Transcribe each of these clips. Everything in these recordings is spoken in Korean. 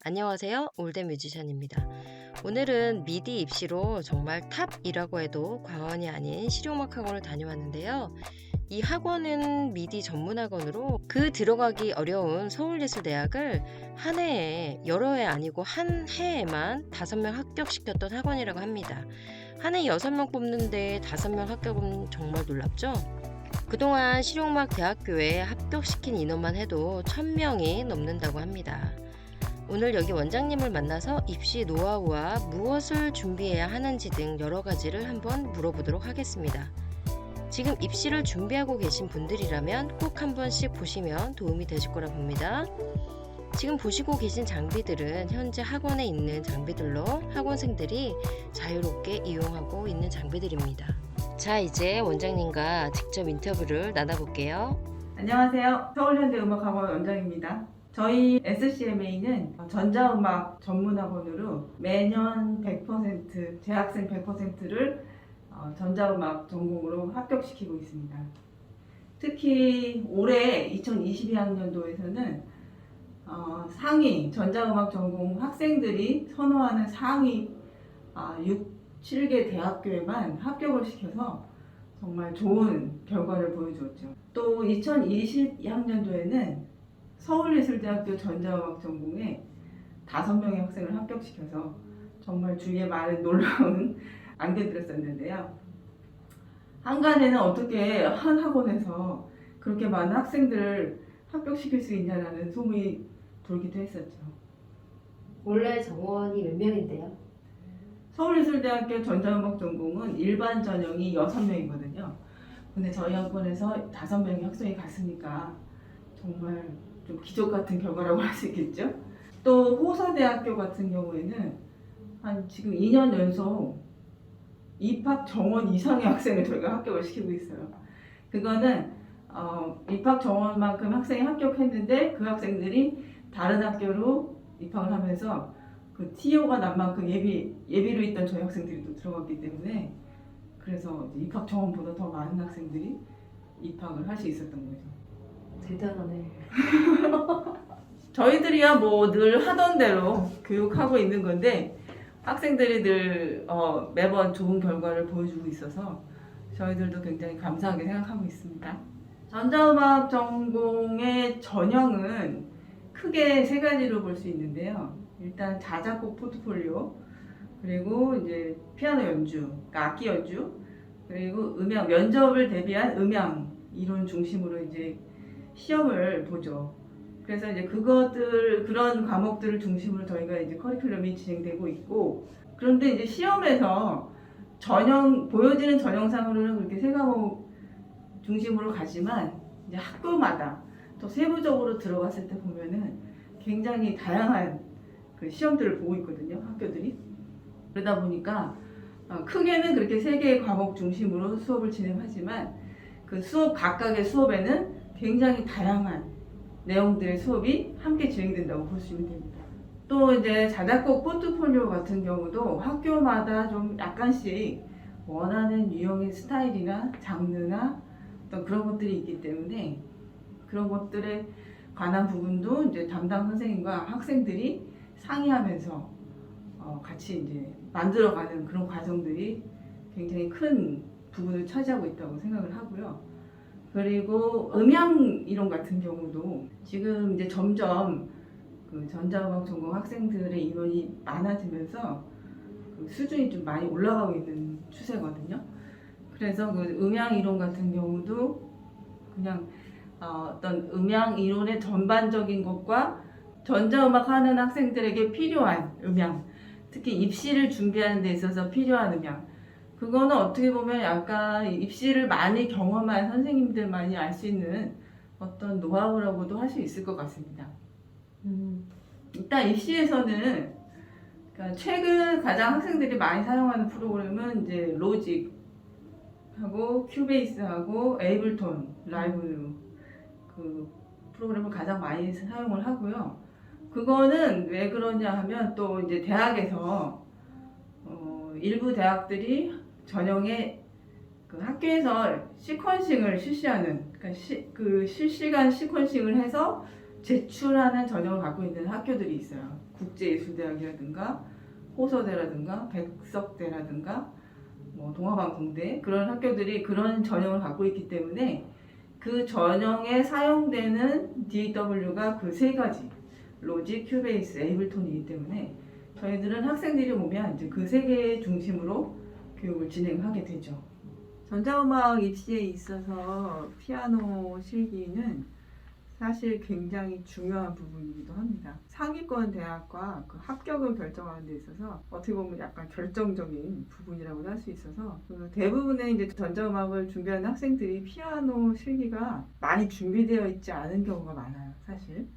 안녕하세요. 올드 뮤지션입니다. 오늘은 미디 입시로 정말 탑이라고 해도 과언이 아닌 실용음악 학원을 다녀왔는데요. 이 학원은 미디 전문 학원으로 그 들어가기 어려운 서울예술대학을 한 해에 여러 해 아니고 한 해에만 5명 합격시켰던 학원이라고 합니다. 한 해 6명 뽑는데 5명 합격은 정말 놀랍죠? 그동안 실용음악 대학교에 합격시킨 인원만 해도 1000명이 넘는다고 합니다. 오늘 여기 원장님을 만나서 입시 노하우와 무엇을 준비해야 하는지 등 여러 가지를 한번 물어보도록 하겠습니다. 지금 입시를 준비하고 계신 분들이라면 꼭 한 번씩 보시면 도움이 되실 거라 봅니다. 지금 보시고 계신 장비들은 현재 학원에 있는 장비들로 학원생들이 자유롭게 이용하고 있는 장비들입니다. 자, 이제 원장님과 직접 인터뷰를 나눠볼게요. 안녕하세요. 서울현대음악학원 원장입니다. 저희 SCMA는 전자음악 전문학원으로 매년 100%, 재학생 100%를 전자음악 전공으로 합격시키고 있습니다. 특히 올해 2022학년도에서는 상위 전자음악 전공 학생들이 선호하는 상위 6, 7개 대학교에만 합격을 시켜서 정말 좋은 결과를 보여주었죠. 또 2022학년도에는 서울예술대학교 전자음악 전공에 5명의 학생을 합격시켜서 정말 주위에 많은 놀라운 안개들을 썼는데요. 한간에는 어떻게 한 학원에서 그렇게 많은 학생들을 합격시킬 수 있냐라는 소문이 돌기도 했었죠. 원래 정원이 몇 명인데요? 서울예술대학교 전자음악 전공은 일반 전형이 6명이거든요. 근데 저희 학원에서 5명의 학생이 갔으니까 정말 좀 기적 같은 결과라고 할 수 있겠죠. 또 호서대학교 같은 경우에는 한 지금 2년 연속 입학 정원 이상의 학생을 저희가 합격을 시키고 있어요. 그거는 입학 정원만큼 학생이 합격했는데 그 학생들이 다른 학교로 입학을 하면서 그 TO가 난 만큼 예비로 있던 저희 학생들이 또 들어갔기 때문에 그래서 입학 정원보다 더 많은 학생들이 입학을 할 수 있었던 거죠. 대단하네. 저희들이야 뭐 늘 하던 대로 교육하고 있는 건데 학생들이 늘 매번 좋은 결과를 보여주고 있어서 저희들도 굉장히 감사하게 생각하고 있습니다. 전자음악 전공의 전형은 크게 3가지로 볼 수 있는데요. 일단 자작곡 포트폴리오, 그리고 이제 피아노 연주, 그러니까 악기 연주, 그리고 음향, 면접을 대비한 음향 이론 중심으로 이제 시험을 보죠. 그래서 이제 그런 과목들을 중심으로 저희가 이제 커리큘럼이 진행되고 있고, 그런데 이제 시험에서 보여지는 전형상으로는 그렇게 3과목 중심으로 가지만 이제 학교마다 또 세부적으로 들어갔을 때 보면은 굉장히 다양한 그 시험들을 보고 있거든요, 학교들이. 그러다 보니까 크게는 그렇게 3개의 과목 중심으로 수업을 진행하지만 그 각각의 수업에는 굉장히 다양한 내용들의 수업이 함께 진행된다고 보시면 됩니다. 또 이제 자작곡 포트폴리오 같은 경우도 학교마다 좀 약간씩 원하는 유형의 스타일이나 장르나 어떤 그런 것들이 있기 때문에 그런 것들에 관한 부분도 이제 담당 선생님과 학생들이 상의하면서 같이 이제 만들어가는 그런 과정들이 굉장히 큰 부분을 차지하고 있다고 생각을 하고요. 그리고 음향 이론 같은 경우도 지금 이제 점점 그 전자음악 전공 학생들의 인원이 많아지면서 그 수준이 좀 많이 올라가고 있는 추세거든요. 그래서 그 음향 이론 같은 경우도 그냥 어떤 음향 이론의 전반적인 것과 전자음악 하는 학생들에게 필요한 음향, 특히 입시를 준비하는 데 있어서 필요한 음향, 그거는 어떻게 보면 약간 입시를 많이 경험한 선생님들만이 알 수 있는 어떤 노하우라고도 할 수 있을 것 같습니다. 일단 입시에서는 그러니까 최근 가장 학생들이 많이 사용하는 프로그램은 이제 로직하고 큐베이스하고 에이블톤 라이브 그 프로그램을 가장 많이 사용을 하고요. 그거는 왜 그러냐 하면 또 이제 대학에서 일부 대학들이 전형에 그 학교에서 시퀀싱을 실시하는, 그러니까 그 실시간 시퀀싱을 해서 제출하는 전형을 갖고 있는 학교들이 있어요. 국제예술대학이라든가 호서대라든가 백석대라든가 뭐 동아방송대 그런 학교들이 그런 전형을 갖고 있기 때문에 그 전형에 사용되는 DAW가 그 세 가지 로직, 큐베이스, 에이블톤이기 때문에 저희들은 학생들이 오면 이제 그 세 개 중심으로 교육을 진행하게 되죠. 전자음악 입시에 있어서 피아노 실기는 사실 굉장히 중요한 부분이기도 합니다. 상위권 대학과 그 합격을 결정하는 데 있어서 어떻게 보면 약간 결정적인 부분이라고 할 수 있어서 그 대부분의 이제 전자음악을 준비하는 학생들이 피아노 실기가 많이 준비되어 있지 않은 경우가 많아요, 사실.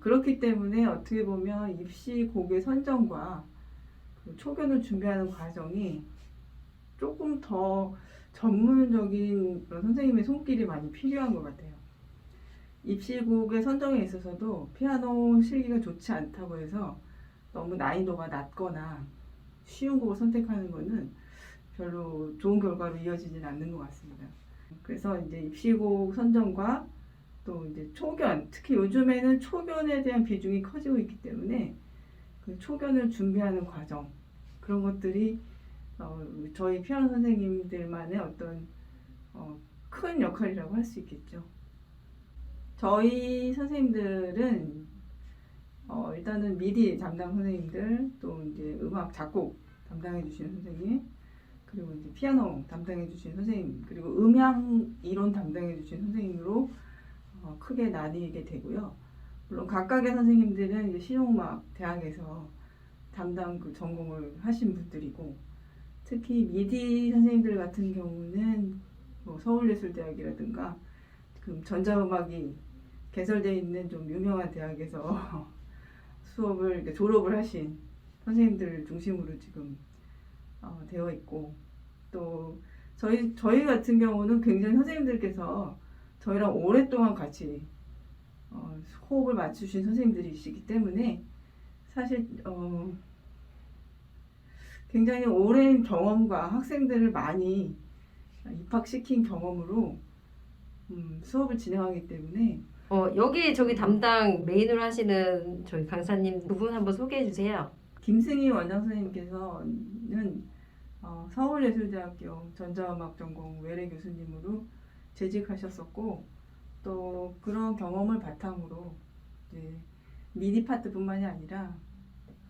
그렇기 때문에 어떻게 보면 입시 곡의 선정과 그 초견을 준비하는 과정이 조금 더 전문적인 그런 선생님의 손길이 많이 필요한 것 같아요. 입시곡의 선정에 있어서도 피아노 실기가 좋지 않다고 해서 너무 난이도가 낮거나 쉬운 곡을 선택하는 것은 별로 좋은 결과로 이어지진 않는 것 같습니다. 그래서 이제 입시곡 선정과 또 이제 초견, 특히 요즘에는 초견에 대한 비중이 커지고 있기 때문에 그 초견을 준비하는 과정 그런 것들이 저희 피아노 선생님들만의 어떤 큰 역할이라고 할 수 있겠죠. 저희 선생님들은 일단은 미디 담당 선생님들, 또 이제 음악 작곡 담당해 주시는 선생님, 그리고 이제 피아노 담당해 주시는 선생님, 그리고 음향 이론 담당해 주시는 선생님으로 크게 나뉘게 되고요. 물론 각각의 선생님들은 이제 실용음악 대학에서 담당 그 전공을 하신 분들이고, 특히 미디 선생님들 같은 경우는 뭐 서울예술대학이라든가 그 전자음악이 개설되어 있는 좀 유명한 대학에서 수업을 이렇게 졸업을 하신 선생님들 중심으로 지금 되어 있고, 또 저희 같은 경우는 굉장히 선생님들께서 저희랑 오랫동안 같이 호흡을 맞추신 선생님들이시기 때문에 사실 굉장히 오랜 경험과 학생들을 많이 입학시킨 경험으로 수업을 진행하기 때문에 여기 저기 담당 메인으로 하시는 저희 강사님 두 분 한번 소개해 주세요. 김승희 원장 선생님께서는 서울예술대학교 전자음악 전공 외래 교수님으로 재직하셨었고, 또 그런 경험을 바탕으로 이제 미디 파트뿐만이 아니라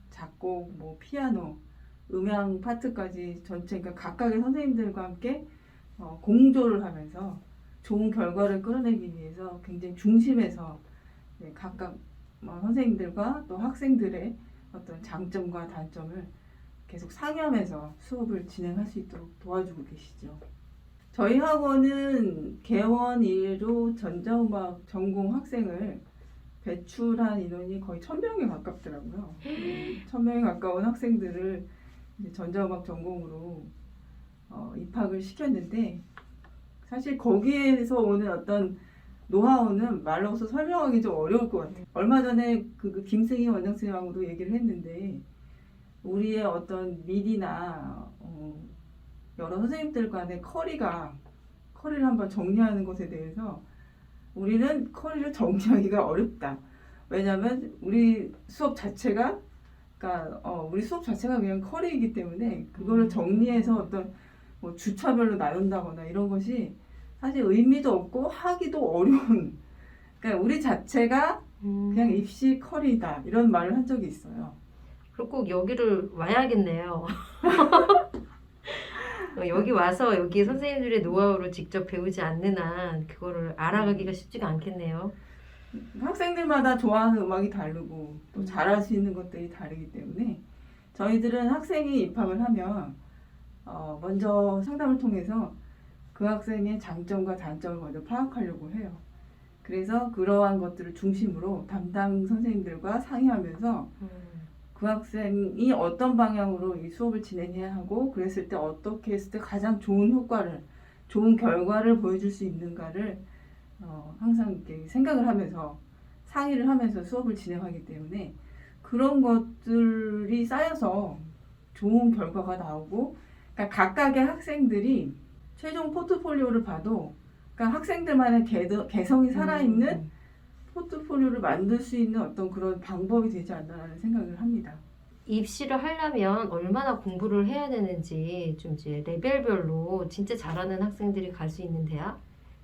작곡, 뭐 피아노, 음향 파트까지 전체 그러니까 각각의 선생님들과 함께 공조를 하면서 좋은 결과를 끌어내기 위해서 굉장히 중심에서 각각 선생님들과 또 학생들의 어떤 장점과 단점을 계속 상의하면서 수업을 진행할 수 있도록 도와주고 계시죠. 저희 학원은 개원 이후로 전자음악 전공 학생을 배출한 인원이 거의 1000명에 가깝더라고요. 1000명에 가까운 학생들을 이제 전자음악 전공으로 입학을 시켰는데, 사실 거기에서 오는 어떤 노하우는 말로서 설명하기 좀 어려울 것 같아요. 얼마 전에 그 김승희 원장 선생님하고도 얘기를 했는데, 우리의 어떤 미디나 여러 선생님들 간의 커리를 한번 정리하는 것에 대해서 우리는 커리를 정리하기가 어렵다. 왜냐하면 우리 수업 자체가 그냥 커리이기 때문에 그거를 정리해서 어떤 뭐 주차별로 나눈다거나 이런 것이 사실 의미도 없고 하기도 어려운, 그러니까 우리 자체가 그냥 입시 커리다 이런 말을 한 적이 있어요. 그럼 꼭 여기를 와야겠네요. 여기 와서 여기 선생님들의 노하우를 직접 배우지 않는 한 그거를 알아가기가 쉽지가 않겠네요. 학생들마다 좋아하는 음악이 다르고 또 잘할 수 있는 것들이 다르기 때문에 저희들은 학생이 입학을 하면 먼저 상담을 통해서 그 학생의 장점과 단점을 먼저 파악하려고 해요. 그래서 그러한 것들을 중심으로 담당 선생님들과 상의하면서 그 학생이 어떤 방향으로 이 수업을 진행해야 하고, 그랬을 때 어떻게 했을 때 가장 좋은 효과를, 좋은 결과를 보여줄 수 있는가를 항상 이렇게 생각을 하면서 상의를 하면서 수업을 진행하기 때문에 그런 것들이 쌓여서 좋은 결과가 나오고, 그러니까 각각의 학생들이 최종 포트폴리오를 봐도 그러니까 학생들만의 개성이 살아있는 포트폴리오를 만들 수 있는 어떤 그런 방법이 되지 않나라는 생각을 합니다. 입시를 하려면 얼마나 공부를 해야 되는지 좀 이제 레벨별로 진짜 잘하는 학생들이 갈 수 있는 대학,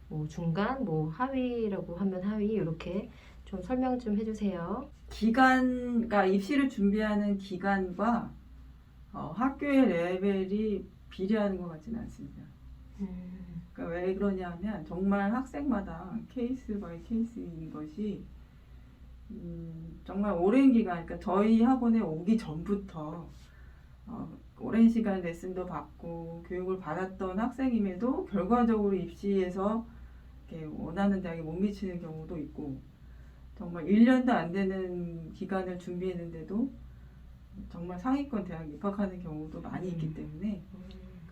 뭐 중간, 뭐 하위라고 하면 하위 이렇게 좀 설명 좀 해주세요. 그러니까 입시를 준비하는 기간과 학교의 레벨이 비례하는 것 같지는 않습니다. 그러니까 왜 그러냐면 정말 학생마다 케이스 바이 케이스인 것이 정말 오랜 기간, 그러니까 저희 학원에 오기 전부터 오랜 시간 레슨도 받고 교육을 받았던 학생임에도 결과적으로 입시에서 이렇게 원하는 대학에 못 미치는 경우도 있고, 정말 1년도 안 되는 기간을 준비했는데도 정말 상위권 대학에 입학하는 경우도 많이 있기 때문에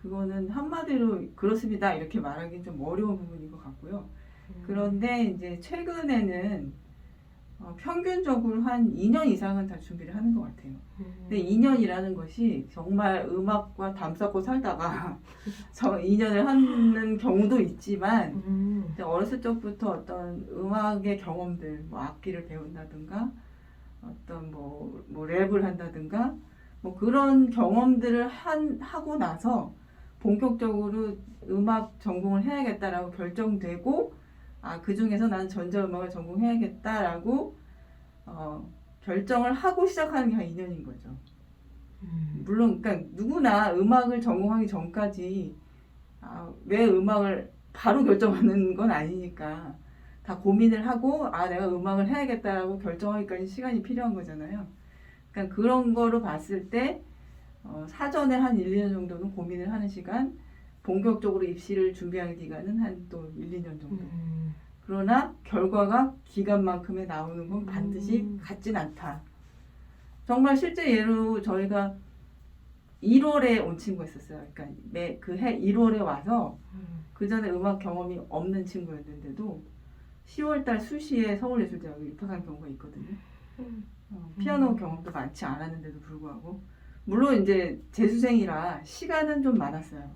그거는 한마디로 그렇습니다 이렇게 말하기 좀 어려운 부분인 것 같고요. 그런데 이제 최근에는 평균적으로 한 2년 이상은 다 준비를 하는 것 같아요. 근데 2년이라는 것이 정말 음악과 담 쌓고 살다가 저 2년을 하는 경우도 있지만 이제 어렸을 적부터 어떤 음악의 경험들, 뭐 악기를 배운다든가 어떤 뭐 랩을 한다든가 뭐 그런 경험들을 하고 나서 본격적으로 음악 전공을 해야겠다라고 결정되고, 그 중에서 나는 전자음악을 전공해야겠다라고 결정을 하고 시작하는 게 한 2년인 거죠. 물론 그러니까 누구나 음악을 전공하기 전까지 왜 음악을 바로 결정하는 건 아니니까 다 고민을 하고 내가 음악을 해야겠다라고 결정하기까지 시간이 필요한 거잖아요. 그러니까 그런 거로 봤을 때 사전에 한 1, 2년 정도는 고민을 하는 시간, 본격적으로 입시를 준비하는 기간은 한 또 1, 2년 정도. 그러나 결과가 기간만큼에 나오는 건 반드시 같진 않다. 정말 실제 예로 저희가 1월에 온 친구가 있었어요. 그러니까 그 해 1월에 와서 그 전에 음악 경험이 없는 친구였는데도 10월달 수시에 서울예술대학에 입학한 경우가 있거든요. 피아노 경험도 많지 않았는데도 불구하고, 물론 이제 재수생이라 시간은 좀 많았어요.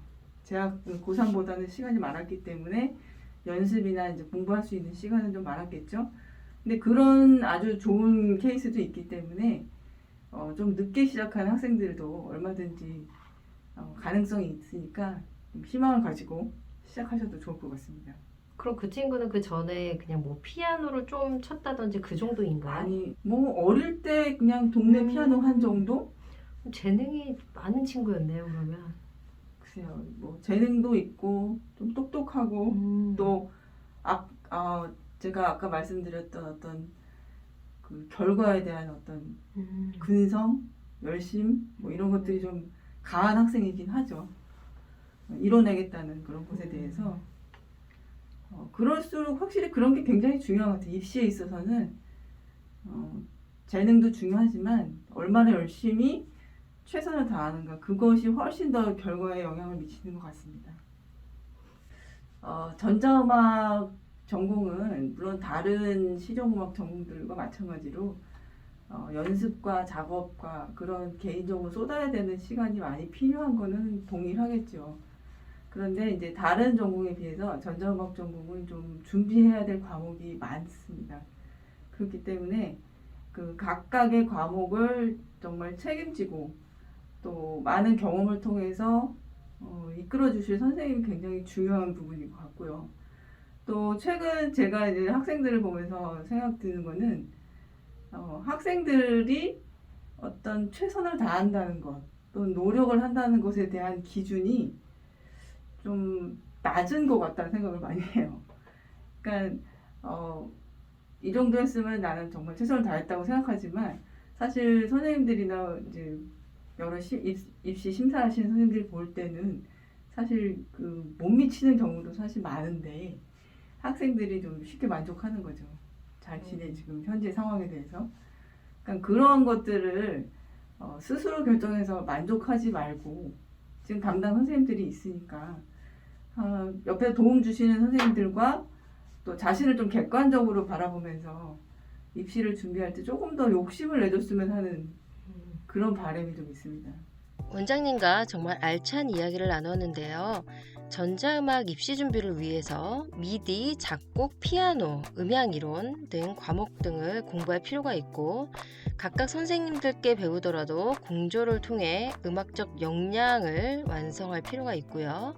재학 고3보다는 시간이 많았기 때문에 연습이나 이제 공부할 수 있는 시간은 좀 많았겠죠. 근데 그런 아주 좋은 케이스도 있기 때문에 좀 늦게 시작하는 학생들도 얼마든지 가능성이 있으니까 좀 희망을 가지고 시작하셔도 좋을 것 같습니다. 그럼 그 친구는 그 전에 그냥 뭐 피아노를 좀 쳤다든지 그 정도인가요? 아니 뭐 어릴 때 그냥 동네 피아노 한 정도? 재능이 많은 친구였네요, 그러면. 글쎄요, 뭐 재능도 있고 좀 똑똑하고 또 제가 아까 말씀드렸던 어떤 그 결과에 대한 어떤 근성, 열심 뭐 이런 것들이 좀 강한 학생이긴 하죠. 이뤄내겠다는 그런 것에 대해서 그럴수록 확실히 그런 게 굉장히 중요한 것 같아요. 입시에 있어서는 재능도 중요하지만 얼마나 열심히 최선을 다하는가, 그것이 훨씬 더 결과에 영향을 미치는 것 같습니다. 전자음악 전공은 물론 다른 실용음악 전공들과 마찬가지로 연습과 작업과 그런 개인적으로 쏟아야 되는 시간이 많이 필요한 거는 동일하겠죠. 그런데 이제 다른 전공에 비해서 전자음악 전공은 좀 준비해야 될 과목이 많습니다. 그렇기 때문에 그 각각의 과목을 정말 책임지고 또 많은 경험을 통해서 이끌어 주실 선생님이 굉장히 중요한 부분인 것 같고요. 또 최근 제가 이제 학생들을 보면서 생각드는 거는 학생들이 어떤 최선을 다한다는 것, 또 노력을 한다는 것에 대한 기준이 좀 낮은 것 같다는 생각을 많이 해요. 그러니까 이 정도 했으면 나는 정말 최선을 다했다고 생각하지만, 사실 선생님들이나 이제 여러 입시 심사하시는 선생님들이 볼 때는 사실 그 못 미치는 경우도 사실 많은데 학생들이 좀 쉽게 만족하는 거죠. 자신의 지금 현재 상황에 대해서. 그러니까 그런 것들을 스스로 결정해서 만족하지 말고, 지금 담당 선생님들이 있으니까 옆에 도움 주시는 선생님들과 또 자신을 좀 객관적으로 바라보면서 입시를 준비할 때 조금 더 욕심을 내줬으면 하는 그런 바람이 좀 있습니다. 원장님과 정말 알찬 이야기를 나눴는데요. 전자음악 입시 준비를 위해서 미디, 작곡, 피아노, 음향이론 등 과목 등을 공부할 필요가 있고 각각 선생님들께 배우더라도 공조를 통해 음악적 역량을 완성할 필요가 있고요.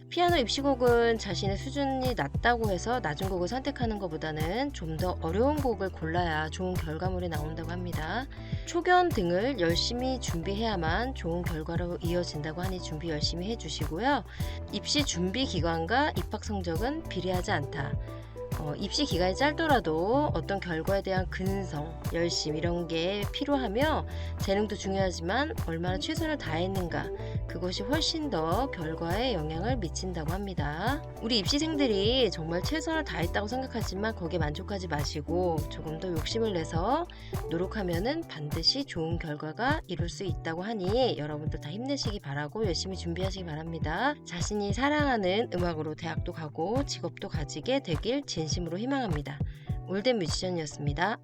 피아노 입시곡은 자신의 수준이 낮다고 해서 낮은 곡을 선택하는 것보다는 좀 더 어려운 곡을 골라야 좋은 결과물이 나온다고 합니다. 초견 등을 열심히 준비해야만 좋은 결과로 이어진다고 하니 준비 열심히 해주시고요. 입시 준비 기간과 입학 성적은 비례하지 않다. 입시 기간이 짧더라도 어떤 결과에 대한 근성, 열심 이런 게 필요하며 재능도 중요하지만 얼마나 최선을 다했는가 그것이 훨씬 더 결과에 영향을 미친다고 합니다. 우리 입시생들이 정말 최선을 다했다고 생각하지만 거기에 만족하지 마시고 조금 더 욕심을 내서 노력하면은 반드시 좋은 결과가 이룰 수 있다고 하니 여러분들 다 힘내시기 바라고 열심히 준비하시기 바랍니다. 자신이 사랑하는 음악으로 대학도 가고 직업도 가지게 되길 진심으로 희망합니다. 올댓 뮤지션이었습니다.